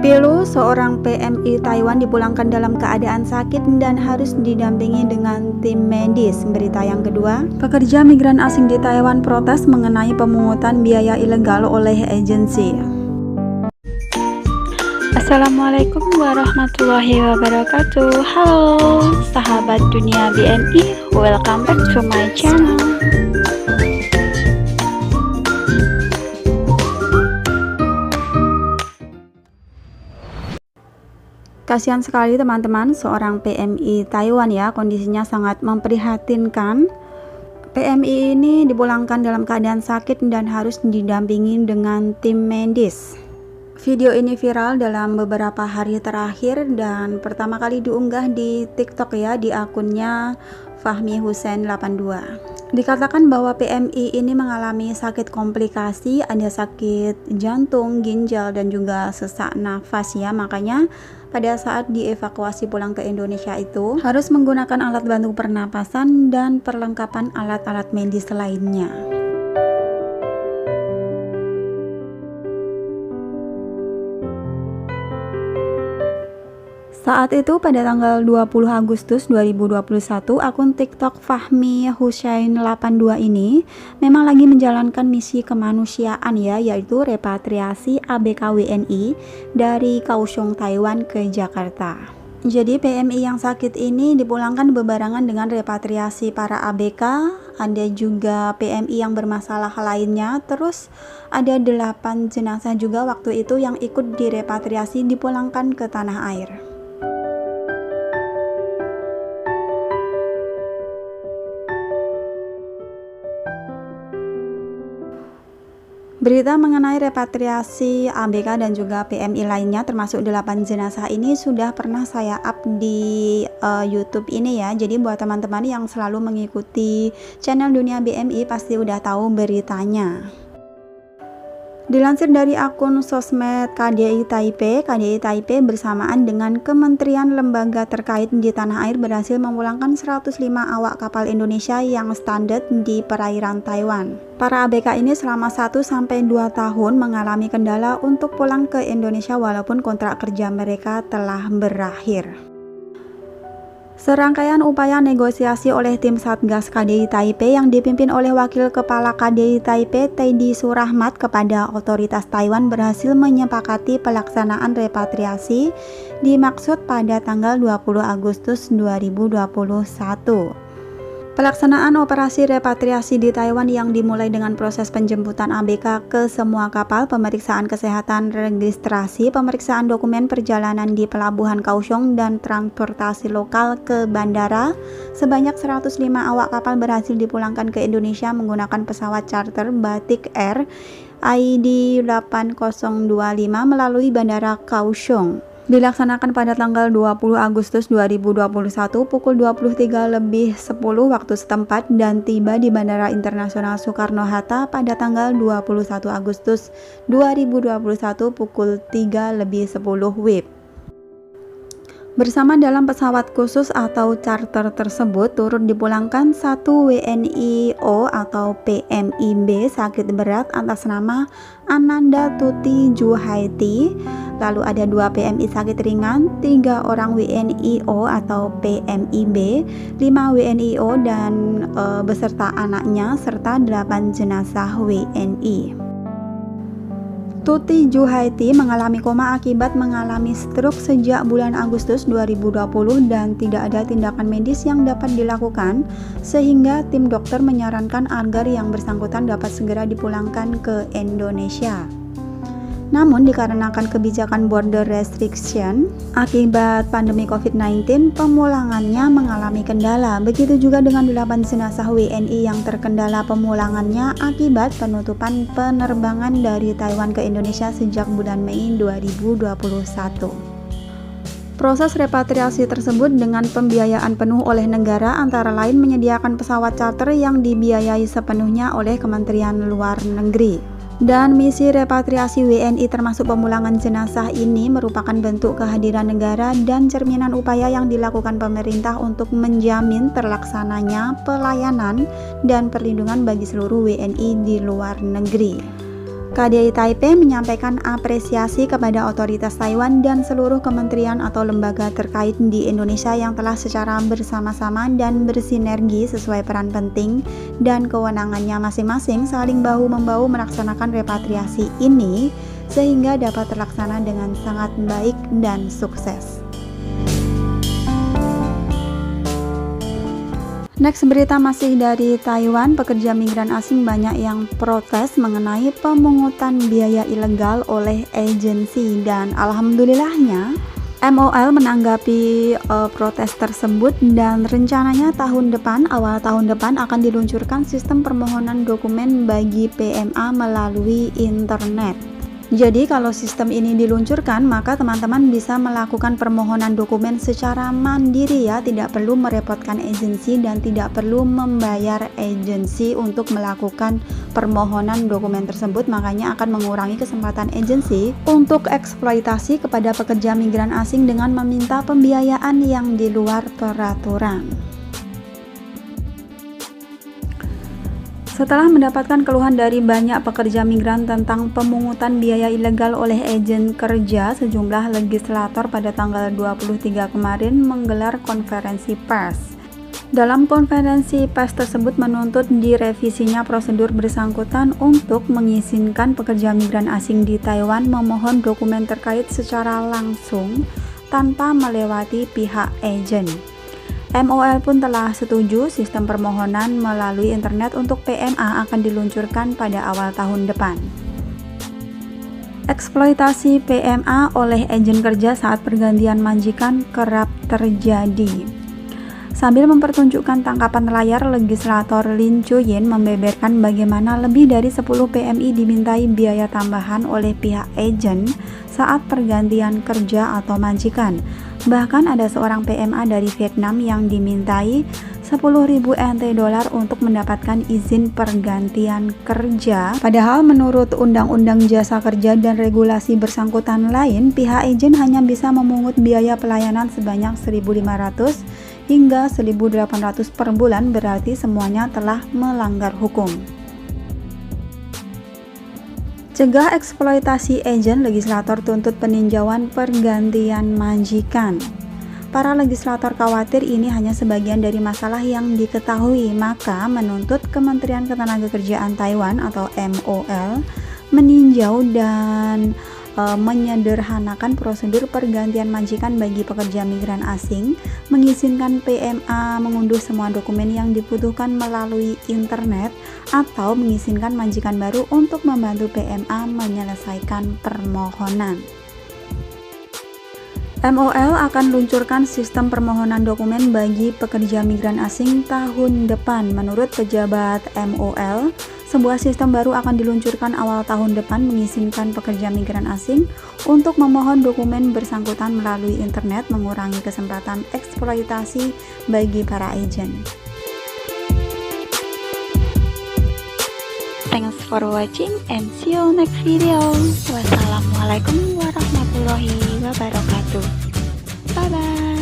Pilu, seorang PMI Taiwan dipulangkan dalam keadaan sakit dan harus didampingi dengan tim medis. Berita yang kedua, pekerja migran asing di Taiwan protes mengenai pemungutan biaya ilegal oleh agensi. Assalamualaikum warahmatullahi wabarakatuh. Halo sahabat dunia BMI, welcome back to my channel. Kasihan sekali teman-teman, seorang PMI Taiwan ya, kondisinya sangat memprihatinkan. PMI ini dipulangkan dalam keadaan sakit dan harus didampingi dengan tim medis. Video ini viral dalam beberapa hari terakhir dan pertama kali diunggah di TikTok ya, di akunnya Fahmi Hussein 82. Dikatakan bahwa PMI ini mengalami sakit komplikasi, ada sakit jantung, ginjal, dan juga sesak nafas ya. Makanya pada saat dievakuasi pulang ke Indonesia itu harus menggunakan alat bantu pernapasan dan perlengkapan alat-alat medis lainnya. Saat itu pada tanggal 20 Agustus 2021, akun TikTok Fahmi Hussein 82 ini memang lagi menjalankan misi kemanusiaan ya, yaitu repatriasi ABK WNI dari Kaohsiung, Taiwan ke Jakarta. Jadi PMI yang sakit ini dipulangkan bebarengan dengan repatriasi para ABK, ada juga PMI yang bermasalah lainnya, terus ada 8 jenazah juga waktu itu yang ikut direpatriasi dipulangkan ke tanah air. Berita mengenai repatriasi ABK dan juga PMI lainnya termasuk 8 jenazah ini sudah pernah saya up di YouTube ini ya. Jadi buat teman-teman yang selalu mengikuti channel Dunia BMI pasti udah tahu beritanya. Dilansir dari akun sosmed KDI Taipei bersamaan dengan kementerian lembaga terkait di tanah air berhasil memulangkan 105 awak kapal Indonesia yang stranded di perairan Taiwan. Para ABK ini selama 1-2 tahun mengalami kendala untuk pulang ke Indonesia walaupun kontrak kerja mereka telah berakhir. Serangkaian upaya negosiasi oleh tim Satgas KDI Taipei yang dipimpin oleh Wakil Kepala KDI Taipei Teddy Surahmat kepada otoritas Taiwan berhasil menyepakati pelaksanaan repatriasi dimaksud pada tanggal 20 Agustus 2021. Pelaksanaan operasi repatriasi di Taiwan yang dimulai dengan proses penjemputan ABK ke semua kapal, pemeriksaan kesehatan registrasi, pemeriksaan dokumen perjalanan di pelabuhan Kaohsiung dan transportasi lokal ke bandara. Sebanyak 105 awak kapal berhasil dipulangkan ke Indonesia menggunakan pesawat charter Batik Air ID 8025 melalui bandara Kaohsiung. Dilaksanakan pada tanggal 20 Agustus 2021 pukul 23.10 waktu setempat dan tiba di Bandara Internasional Soekarno-Hatta pada tanggal 21 Agustus 2021 pukul 3.10 WIB. Bersama dalam pesawat khusus atau charter tersebut turut dipulangkan 1 WNIO atau PMIB sakit berat atas nama Ananda Tuti Juhaiti, lalu ada 2 PMI sakit ringan, 3 orang WNIO atau PMIB, 5 WNIO dan beserta anaknya, serta 8 jenazah WNI. Tuti Juhaiti mengalami koma akibat mengalami stroke sejak bulan Agustus 2020 dan tidak ada tindakan medis yang dapat dilakukan sehingga tim dokter menyarankan agar yang bersangkutan dapat segera dipulangkan ke Indonesia. Namun dikarenakan kebijakan border restriction akibat pandemi COVID-19, pemulangannya mengalami kendala. Begitu juga dengan 8 jenazah WNI yang terkendala pemulangannya akibat penutupan penerbangan dari Taiwan ke Indonesia sejak bulan Mei 2021. Proses repatriasi tersebut dengan pembiayaan penuh oleh negara antara lain menyediakan pesawat charter yang dibiayai sepenuhnya oleh Kementerian Luar Negeri. Dan misi repatriasi WNI termasuk pemulangan jenazah ini merupakan bentuk kehadiran negara dan cerminan upaya yang dilakukan pemerintah untuk menjamin terlaksananya pelayanan dan perlindungan bagi seluruh WNI di luar negeri. KDI Taipei menyampaikan apresiasi kepada otoritas Taiwan dan seluruh kementerian atau lembaga terkait di Indonesia yang telah secara bersama-sama dan bersinergi sesuai peran penting dan kewenangannya masing-masing saling bahu-membahu melaksanakan repatriasi ini sehingga dapat terlaksana dengan sangat baik dan sukses. Next, berita masih dari Taiwan. Pekerja migran asing banyak yang protes mengenai pemungutan biaya ilegal oleh agensi, dan alhamdulillahnya MOL menanggapi protes tersebut dan rencananya awal tahun depan akan diluncurkan sistem permohonan dokumen bagi PMA melalui internet. Jadi kalau sistem ini diluncurkan, maka teman-teman bisa melakukan permohonan dokumen secara mandiri ya, tidak perlu merepotkan agensi dan tidak perlu membayar agensi untuk melakukan permohonan dokumen tersebut. Makanya akan mengurangi kesempatan agensi untuk eksploitasi kepada pekerja migran asing dengan meminta pembiayaan yang di luar peraturan. Setelah mendapatkan keluhan dari banyak pekerja migran tentang pemungutan biaya ilegal oleh agen kerja, sejumlah legislator pada tanggal 23 kemarin menggelar konferensi pers. Dalam konferensi pers tersebut menuntut direvisinya prosedur bersangkutan untuk mengizinkan pekerja migran asing di Taiwan memohon dokumen terkait secara langsung tanpa melewati pihak agen. MOL pun telah setuju sistem permohonan melalui internet untuk PMA akan diluncurkan pada awal tahun depan. Eksploitasi PMA oleh agen kerja saat pergantian majikan kerap terjadi. Sambil mempertunjukkan tangkapan layar, legislator Lin Chuyin membeberkan bagaimana lebih dari 10 PMI dimintai biaya tambahan oleh pihak agen saat pergantian kerja atau majikan. Bahkan ada seorang PMA dari Vietnam yang dimintai 10.000 NT dolar untuk mendapatkan izin pergantian kerja. Padahal menurut Undang-Undang Jasa Kerja dan regulasi bersangkutan lain, pihak agen hanya bisa memungut biaya pelayanan sebanyak 1.500 hingga 1.800 per bulan, berarti semuanya telah melanggar hukum. Cegah eksploitasi agen, legislator tuntut peninjauan pergantian majikan. Para legislator khawatir ini hanya sebagian dari masalah yang diketahui, maka menuntut Kementerian Ketenagakerjaan Taiwan atau MOL meninjau dan menyederhanakan prosedur pergantian majikan bagi pekerja migran asing, mengizinkan PMA mengunduh semua dokumen yang dibutuhkan melalui internet, atau mengizinkan majikan baru untuk membantu PMA menyelesaikan permohonan. MOL akan luncurkan sistem permohonan dokumen bagi pekerja migran asing tahun depan. Menurut pejabat MOL, sebuah sistem baru akan diluncurkan awal tahun depan mengizinkan pekerja migran asing untuk memohon dokumen bersangkutan melalui internet, mengurangi kesempatan eksploitasi bagi para agen. Thanks for watching and see you next video. Wassalamualaikum warahmatullahi wabarakatuh. Bye bye.